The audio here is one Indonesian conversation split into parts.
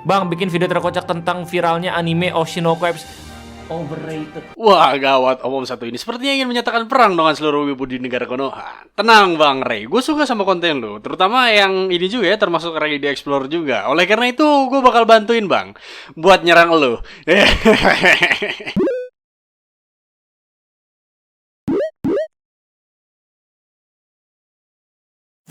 Bang, bikin video terkocak tentang viralnya anime Oshinoko Eps overrated. Wah, gawat omong satu ini sepertinya ingin menyatakan perang dengan seluruh wibu di negara Konoha. Tenang Bang Ray, gue suka sama konten lu, terutama yang ini juga ya, termasuk Ray di Explore juga. Oleh karena itu, gue bakal bantuin Bang buat nyerang lu.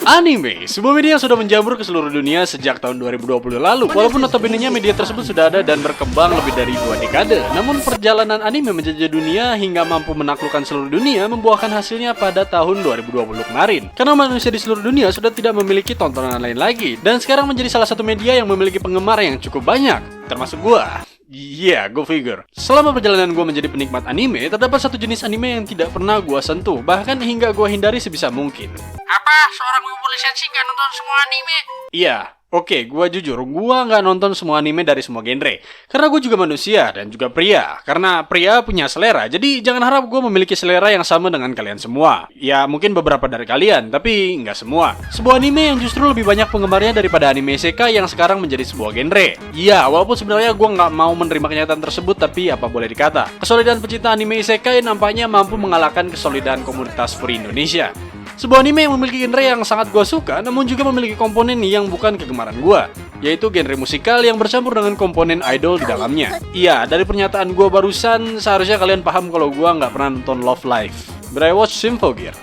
Anime, sebuah media yang sudah menjamur ke seluruh dunia sejak tahun 2020 lalu. Walaupun notabene media tersebut sudah ada dan berkembang lebih dari 2 dekade. Namun perjalanan anime menjajah dunia hingga mampu menaklukkan seluruh dunia membuahkan hasilnya pada tahun 2020 kemarin. Karena manusia di seluruh dunia sudah tidak memiliki tontonan lain lagi. Dan sekarang menjadi salah satu media yang memiliki penggemar yang cukup banyak. Termasuk gua. Iya, go figure. Selama perjalanan gue menjadi penikmat anime, terdapat satu jenis anime yang tidak pernah gue sentuh, bahkan hingga gue hindari sebisa mungkin. Apa? Seorang wibu lisensi nggak nonton semua anime? Iya, oke, gue jujur, gue nggak nonton semua anime dari semua genre. Karena gue juga manusia dan juga pria. Karena pria punya selera, jadi jangan harap gue memiliki selera yang sama dengan kalian semua. Ya, mungkin beberapa dari kalian, tapi nggak semua. Sebuah anime yang justru lebih banyak penggemarnya daripada anime isekai yang sekarang menjadi sebuah genre. Iya, walaupun sebenarnya gue nggak mau menerima kenyataan tersebut, tapi apa boleh dikata. Kesolidan pecinta anime isekai nampaknya mampu mengalahkan kesolidan komunitas furry Indonesia. Sebuah anime yang memiliki genre yang sangat gue suka, namun juga memiliki komponen yang bukan kegemaran gue, yaitu genre musikal yang bercampur dengan komponen idol di dalamnya. Iya, dari pernyataan gue barusan, seharusnya kalian paham kalau gue nggak pernah nonton Love Live, but I watch Symphogear.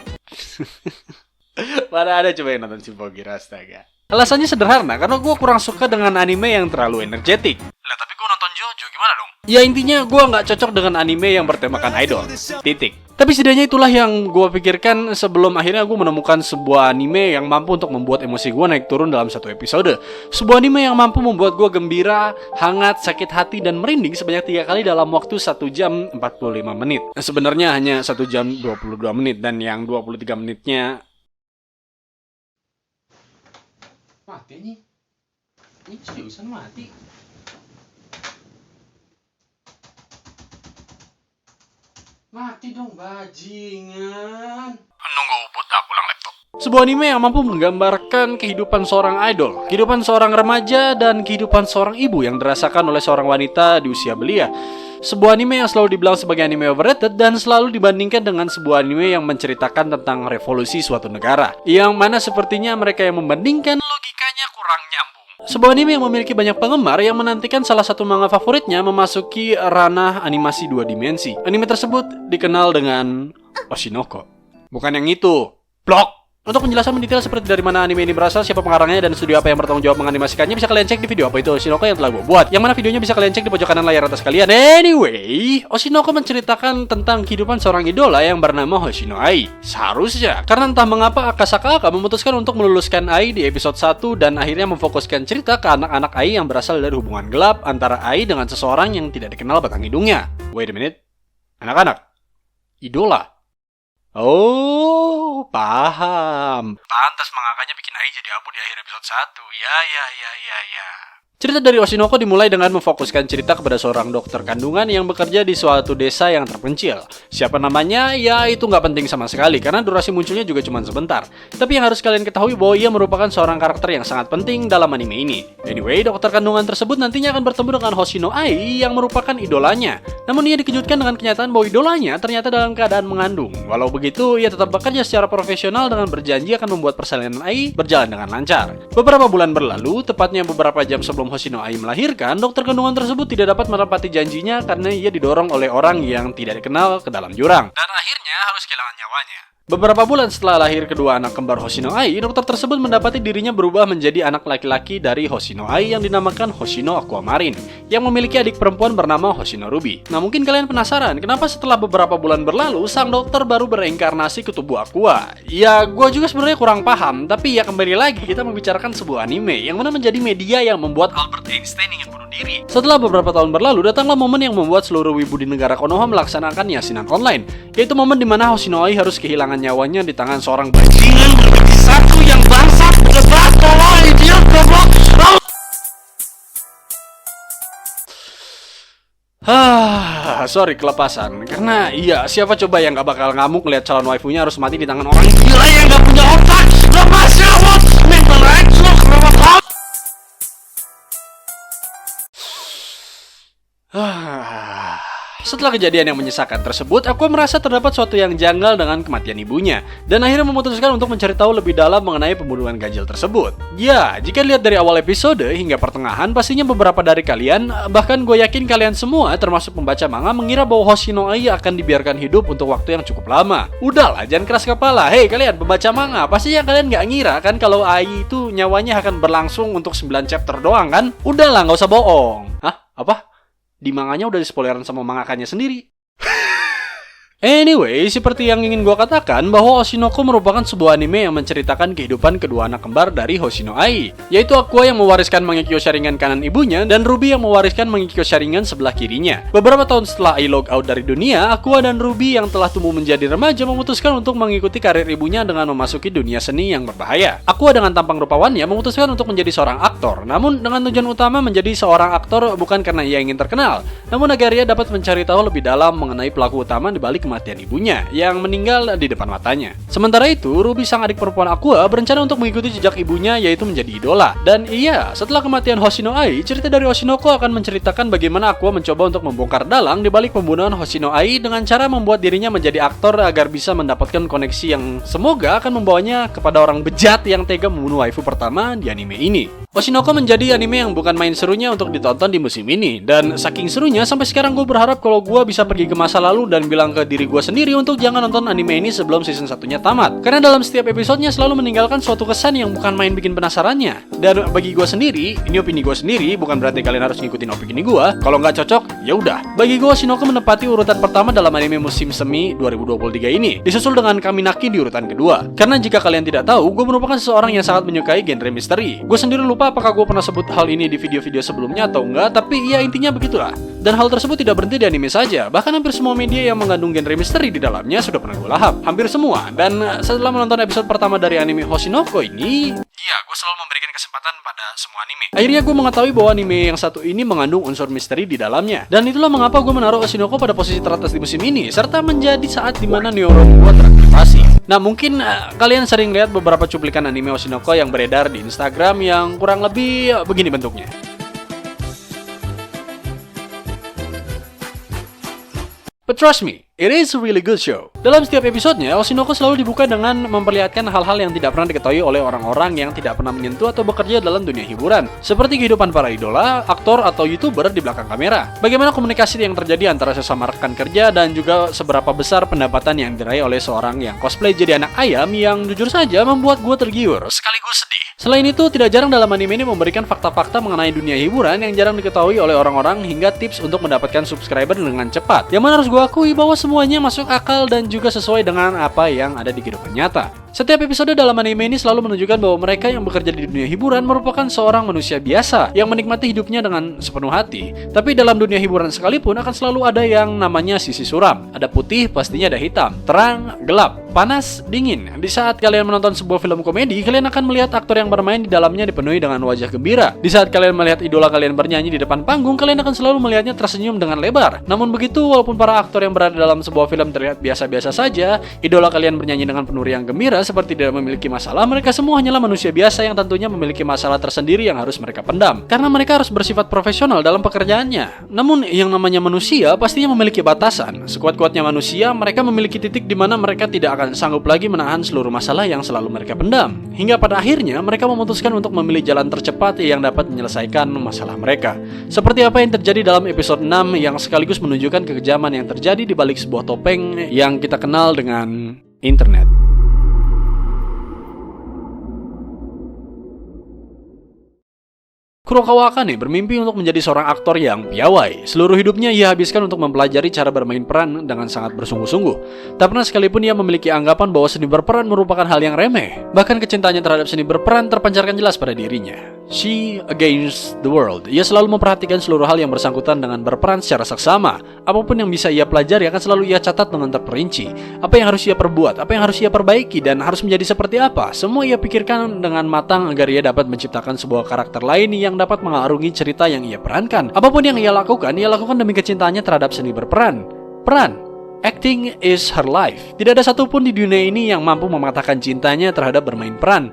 Mana ada coba yang nonton Symphogear, astaga. Alasannya sederhana, karena gue kurang suka dengan anime yang terlalu energetik. Lah tapi gue nonton JoJo, gimana dong? Ya intinya gue nggak cocok dengan anime yang bertemakan idol. Titik. Tapi setidaknya itulah yang gue pikirkan sebelum akhirnya gue menemukan sebuah anime yang mampu untuk membuat emosi gue naik turun dalam satu episode. Sebuah anime yang mampu membuat gue gembira, hangat, sakit hati, dan merinding sebanyak 3 kali dalam waktu 1 jam 45 menit. Sebenarnya hanya 1 jam 22 menit dan yang 23 menitnya... Mati nih. Ini seriusan mati. Mati dong bajingan. Nunggu ubud dah pulang laptop. Sebuah anime yang mampu menggambarkan kehidupan seorang idol, kehidupan seorang remaja, dan kehidupan seorang ibu yang dirasakan oleh seorang wanita di usia belia. Sebuah anime yang selalu dibilang sebagai anime overrated dan selalu dibandingkan dengan sebuah anime yang menceritakan tentang revolusi suatu negara, yang mana sepertinya mereka yang membandingkan Logikanya kurang nyambung. sebuah anime yang memiliki banyak penggemar yang menantikan salah satu manga favoritnya memasuki ranah animasi 2 dimensi. Anime tersebut dikenal dengan Oshinoko. Bukan yang itu. Blok! Untuk penjelasan mendetail seperti dari mana anime ini berasal, siapa pengarangnya, dan studio apa yang bertanggung jawab menganimasikannya, bisa kalian cek di video apa itu Oshinoko yang telah gue buat. Yang mana videonya bisa kalian cek di pojok kanan layar atas kalian. Anyway, Oshinoko menceritakan tentang kehidupan seorang idola yang bernama Hoshino Ai. Seharusnya, karena entah mengapa Akasaka memutuskan untuk meluluskan Ai di episode 1 dan akhirnya memfokuskan cerita ke anak-anak Ai yang berasal dari hubungan gelap antara Ai dengan seseorang yang tidak dikenal batang hidungnya. Wait a minute. Anak-anak. Idola. Oh, paham. Pantas mangakanya bikin Ai jadi abu di akhir episode 1. Ya. Cerita dari Oshinoko dimulai dengan memfokuskan cerita kepada seorang dokter kandungan yang bekerja di suatu desa yang terpencil. Siapa namanya? Ya itu nggak penting sama sekali karena durasi munculnya juga cuma sebentar. Tapi yang harus kalian ketahui bahwa ia merupakan seorang karakter yang sangat penting dalam anime ini. Anyway, dokter kandungan tersebut nantinya akan bertemu dengan Hoshino Ai yang merupakan idolanya. Namun ia dikejutkan dengan kenyataan bahwa idolanya ternyata dalam keadaan mengandung. Walau begitu, ia tetap bekerja secara profesional dengan berjanji akan membuat persalinan Ai berjalan dengan lancar. Beberapa bulan berlalu, tepatnya beberapa jam sebelum Hoshino Ai melahirkan, dokter kandungan tersebut tidak dapat menepati janjinya karena ia didorong oleh orang yang tidak dikenal ke dalam jurang. Dan akhirnya harus kehilangan nyawanya. Beberapa bulan setelah lahir kedua anak kembar Hoshino Ai, dokter tersebut mendapati dirinya berubah menjadi anak laki-laki dari Hoshino Ai yang dinamakan Hoshino Aquamarine, yang memiliki adik perempuan bernama Hoshino Ruby. Nah mungkin kalian penasaran, kenapa setelah beberapa bulan berlalu, sang dokter baru bereinkarnasi ke tubuh Aqua? Ya, gue juga sebenarnya kurang paham, tapi ya kembali lagi kita membicarakan sebuah anime, yang mana menjadi media yang membuat Albert Einstein ingin bunuh diri. Setelah beberapa tahun berlalu, datanglah momen yang membuat seluruh wibu di negara Konoha melaksanakan yasinan online, yaitu momen di mana Hoshino Ai harus kehilangan nyawanya di tangan seorang bajingan berbagi satu yang bangsat, bebas, tolong, idiot, goblok. Sorry kelepasan. Karena iya, siapa coba yang gak bakal ngamuk ngeliat calon waifunya harus mati di tangan orang gila yang gak punya otak. Lepas ya, what? Mental action, Setelah kejadian yang menyesakan tersebut, aku merasa terdapat suatu yang janggal dengan kematian ibunya, dan akhirnya memutuskan untuk mencari tahu lebih dalam mengenai pembunuhan ganjil tersebut. Ya, jika lihat dari awal episode hingga pertengahan, pastinya beberapa dari kalian, bahkan gue yakin kalian semua termasuk pembaca manga, mengira bahwa Hoshino Ai akan dibiarkan hidup untuk waktu yang cukup lama. Udahlah, jangan keras kepala. Hei kalian pembaca manga, pastinya kalian nggak ngira kan kalau Ai itu nyawanya akan berlangsung untuk 9 chapter doang kan? Udahlah, nggak usah bohong. Hah? Apa? Di manganya udah di-spoileran sama mangakannya sendiri. Anyway, seperti yang ingin gua katakan bahwa Oshinoko merupakan sebuah anime yang menceritakan kehidupan kedua anak kembar dari Hoshino Ai, yaitu Aqua yang mewariskan Mangekyo Sharingan kanan ibunya dan Ruby yang mewariskan Mangekyo Sharingan sebelah kirinya. Beberapa tahun setelah Ai log out dari dunia, Aqua dan Ruby yang telah tumbuh menjadi remaja memutuskan untuk mengikuti karir ibunya dengan memasuki dunia seni yang berbahaya. Aqua dengan tampang rupawannya memutuskan untuk menjadi seorang aktor, namun dengan tujuan utama menjadi seorang aktor bukan karena ia ingin terkenal, namun agar ia dapat mencari tahu lebih dalam mengenai pelaku utama di balik kematian ibunya yang meninggal di depan matanya. Sementara itu, Ruby sang adik perempuan Aqua berencana untuk mengikuti jejak ibunya, yaitu menjadi idola. Dan iya, setelah kematian Hoshino Ai, cerita dari Oshinoko akan menceritakan bagaimana Aqua mencoba untuk membongkar dalang di balik pembunuhan Hoshino Ai dengan cara membuat dirinya menjadi aktor agar bisa mendapatkan koneksi yang semoga akan membawanya kepada orang bejat yang tega membunuh waifu pertama di anime ini. Oshinoko menjadi anime yang bukan main serunya untuk ditonton di musim ini, dan saking serunya sampai sekarang gue berharap kalau gue bisa pergi ke masa lalu dan bilang ke diri gue sendiri untuk jangan nonton anime ini sebelum season 1-nya tamat, karena dalam setiap episodenya selalu meninggalkan suatu kesan yang bukan main bikin penasarannya. Dan bagi gue sendiri, ini opini gue sendiri, bukan berarti kalian harus ngikutin opini gue. Kalau nggak cocok, ya udah. Bagi gue, Oshinoko menempati urutan pertama dalam anime musim semi 2023 ini, disusul dengan Kaminaki di urutan kedua. Karena jika kalian tidak tahu, gue merupakan seseorang yang sangat menyukai genre misteri. Gue sendiri lupa apakah gue pernah sebut hal ini di video-video sebelumnya atau enggak, tapi ya intinya begitulah. Dan hal tersebut tidak berhenti di anime saja, bahkan hampir semua media yang mengandung genre misteri di dalamnya sudah pernah gue lahap, hampir semua. Dan setelah menonton episode pertama dari anime Hoshinoko ini, Iya, gue selalu memberikan kesempatan pada semua anime. akhirnya gue mengetahui bahwa anime yang satu ini mengandung unsur misteri di dalamnya. Dan itulah mengapa gue menaruh Oshinoko pada posisi teratas di musim ini, serta menjadi saat dimana neuron gue teraktivasi. Nah, mungkin kalian sering lihat beberapa cuplikan anime Oshinoko yang beredar di Instagram yang kurang lebih begini bentuknya. But trust me, it is a really good show. Dalam setiap episodenya, Oshinoko selalu dibuka dengan memperlihatkan hal-hal yang tidak pernah diketahui oleh orang-orang yang tidak pernah menyentuh atau bekerja dalam dunia hiburan, seperti kehidupan para idola, aktor, atau YouTuber di belakang kamera. Bagaimana komunikasi yang terjadi antara sesama rekan kerja dan juga seberapa besar pendapatan yang diraih oleh seorang yang cosplay jadi anak ayam yang jujur saja membuat gue tergiur. Sekaligus sedih. Selain itu, tidak jarang dalam anime ini memberikan fakta-fakta mengenai dunia hiburan yang jarang diketahui oleh orang-orang hingga tips untuk mendapatkan subscriber dengan cepat. Yang mana harus gue akui bahwa semuanya masuk akal dan juga sesuai dengan apa yang ada di kehidupan nyata. Setiap episode dalam anime ini selalu menunjukkan bahwa mereka yang bekerja di dunia hiburan merupakan seorang manusia biasa yang menikmati hidupnya dengan sepenuh hati. Tapi dalam dunia hiburan sekalipun akan selalu ada yang namanya sisi suram. Ada putih, pastinya ada hitam, terang, gelap, panas, dingin. Di saat kalian menonton sebuah film komedi, kalian akan melihat aktor yang bermain di dalamnya dipenuhi dengan wajah gembira. Di saat kalian melihat idola kalian bernyanyi di depan panggung, kalian akan selalu melihatnya tersenyum dengan lebar. Namun begitu, walaupun para aktor yang berada dalam sebuah film terlihat biasa-biasa saja, idola kalian bernyanyi dengan penuh riang gembira seperti tidak memiliki masalah, mereka semua hanyalah manusia biasa yang tentunya memiliki masalah tersendiri yang harus mereka pendam. Karena mereka harus bersifat profesional dalam pekerjaannya. Namun yang namanya manusia pastinya memiliki batasan. Sekuat-kuatnya manusia, mereka memiliki titik di mana mereka tidak akan sanggup lagi menahan seluruh masalah yang selalu mereka pendam. Hingga pada akhirnya mereka memutuskan untuk memilih jalan tercepat yang dapat menyelesaikan masalah mereka. Seperti apa yang terjadi dalam episode 6 yang sekaligus menunjukkan kekejaman yang terjadi di balik sebuah topeng yang kita kenal dengan internet. Kurokawa Akane bermimpi untuk menjadi seorang aktor yang piawai. Seluruh hidupnya ia habiskan untuk mempelajari cara bermain peran dengan sangat bersungguh-sungguh. Tak pernah sekalipun ia memiliki anggapan bahwa seni berperan merupakan hal yang remeh. Bahkan kecintaannya terhadap seni berperan terpancarkan jelas pada dirinya. She against the world. Ia selalu memperhatikan seluruh hal yang bersangkutan dengan berperan secara seksama. Apapun yang bisa ia pelajari akan selalu ia catat dengan terperinci. Apa yang harus ia perbuat, apa yang harus ia perbaiki, dan harus menjadi seperti apa. Semua ia pikirkan dengan matang agar ia dapat menciptakan sebuah karakter lain yang dapat mengarungi cerita yang ia perankan. Apapun yang ia lakukan demi kecintaannya terhadap seni berperan. Acting is her life. Tidak ada satupun di dunia ini yang mampu mematahkan cintanya terhadap bermain peran.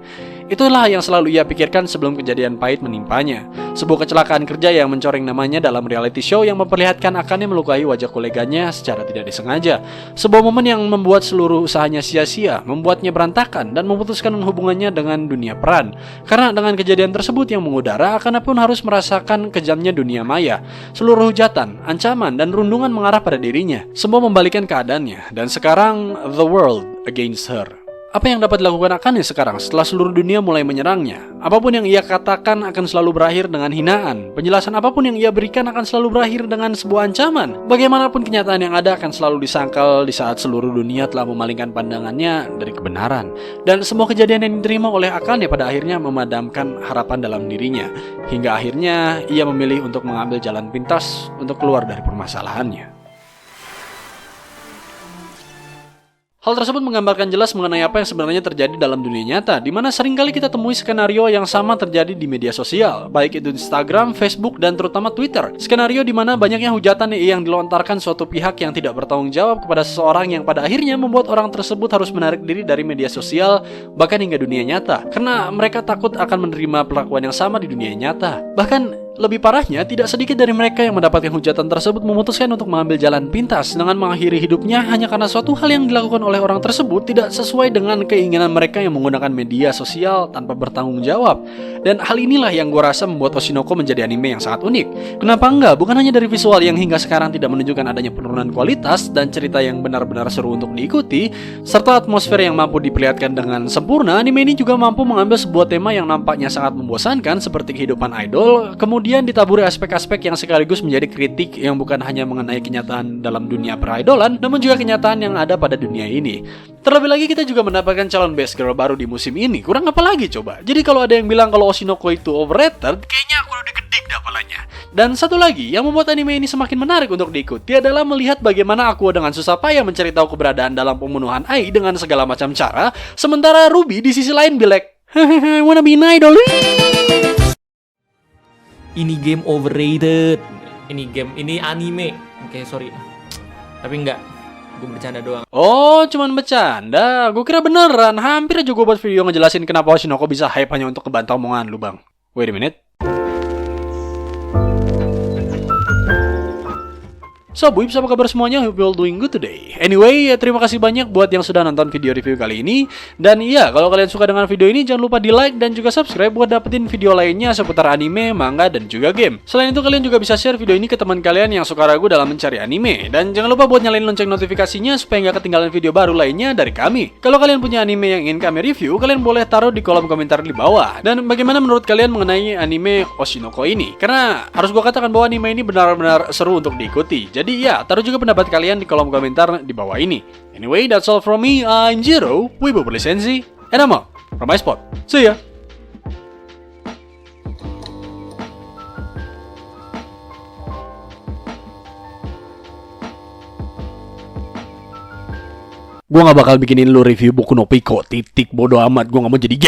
Itulah yang selalu ia pikirkan sebelum kejadian pahit menimpanya. Sebuah kecelakaan kerja yang mencoreng namanya dalam reality show yang memperlihatkan Akane melukai wajah koleganya secara tidak disengaja. Sebuah momen yang membuat seluruh usahanya sia-sia, membuatnya berantakan dan memutuskan hubungannya dengan dunia peran. Karena dengan kejadian tersebut yang mengudara, Akane pun harus merasakan kejamnya dunia maya. Seluruh hujatan, ancaman, dan rundungan mengarah pada dirinya. Semua membalikkan keadaannya, dan sekarang the world against her. Apa yang dapat dilakukan Akane sekarang setelah seluruh dunia mulai menyerangnya? Apapun yang ia katakan akan selalu berakhir dengan hinaan. Penjelasan apapun yang ia berikan akan selalu berakhir dengan sebuah ancaman. Bagaimanapun kenyataan yang ada akan selalu disangkal di saat seluruh dunia telah memalingkan pandangannya dari kebenaran. Dan semua kejadian yang diterima oleh Akane pada akhirnya memadamkan harapan dalam dirinya. Hingga akhirnya ia memilih untuk mengambil jalan pintas untuk keluar dari permasalahannya. Hal tersebut menggambarkan jelas mengenai apa yang sebenarnya terjadi dalam dunia nyata, di mana seringkali kita temui skenario yang sama terjadi di media sosial, baik itu Instagram, Facebook, dan terutama Twitter. Skenario di mana banyaknya hujatan yang dilontarkan suatu pihak yang tidak bertanggung jawab kepada seseorang yang pada akhirnya membuat orang tersebut harus menarik diri dari media sosial, bahkan hingga dunia nyata, karena mereka takut akan menerima perlakuan yang sama di dunia nyata. Bahkan lebih parahnya, tidak sedikit dari mereka yang mendapatkan hujatan tersebut memutuskan untuk mengambil jalan pintas dengan mengakhiri hidupnya hanya karena suatu hal yang dilakukan oleh orang tersebut tidak sesuai dengan keinginan mereka yang menggunakan media sosial tanpa bertanggung jawab. Dan hal inilah yang gue rasa membuat Oshinoko menjadi anime yang sangat unik. Kenapa enggak? Bukan hanya dari visual yang hingga sekarang tidak menunjukkan adanya penurunan kualitas dan cerita yang benar-benar seru untuk diikuti, serta atmosfer yang mampu diperlihatkan dengan sempurna, anime ini juga mampu mengambil sebuah tema yang nampaknya sangat membosankan seperti kehidupan idol, kemudian ditaburi aspek-aspek yang sekaligus menjadi kritik yang bukan hanya mengenai kenyataan dalam dunia peridolan, namun juga kenyataan yang ada pada dunia ini. Terlebih lagi kita juga mendapatkan calon best girl baru di musim ini. Kurang apa lagi coba? Jadi kalau ada yang bilang kalau Oshinoko itu overrated, kayaknya aku udah kedik dah palanya. Dan satu lagi yang membuat anime ini semakin menarik untuk diikuti adalah melihat bagaimana Aqua dengan susah payah mencari tahu keberadaan dalam pembunuhan Ai dengan segala macam cara, sementara Ruby di sisi lain bilek, I wanna be an idol. Ini game overrated. Ini anime. Oke, sorry. Tapi enggak. Gue bercanda doang. Oh, cuman bercanda. Gue kira beneran. Hampir aja gue buat video ngejelasin kenapa Oshinoko bisa hype hanya untuk ngebantah omongan lu, Bang. Wait a minute. So, Buibs, apa kabar semuanya? Hope you all doing good today. Anyway, terima kasih banyak buat yang sudah nonton video review kali ini. Dan iya, kalau kalian suka dengan video ini, jangan lupa di like dan juga subscribe buat dapetin video lainnya seputar anime, manga, dan juga game. Selain itu, kalian juga bisa share video ini ke teman kalian yang suka ragu dalam mencari anime. Dan jangan lupa buat nyalain lonceng notifikasinya supaya nggak ketinggalan video baru lainnya dari kami. Kalau kalian punya anime yang ingin kami review, kalian boleh taruh di kolom komentar di bawah. Dan bagaimana menurut kalian mengenai anime Oshinoko ini? Karena harus gue katakan bahwa anime ini benar-benar seru untuk diikuti. Jadi ya, taruh juga pendapat kalian di kolom komentar di bawah ini. Anyway, that's all from me. I'm Jiro, Wibu Sensi, and I'm out from my spot. See ya! Gua gak bakal bikinin lu review Boku no Pico, titik, bodo amat, gua gak mau jadi gay.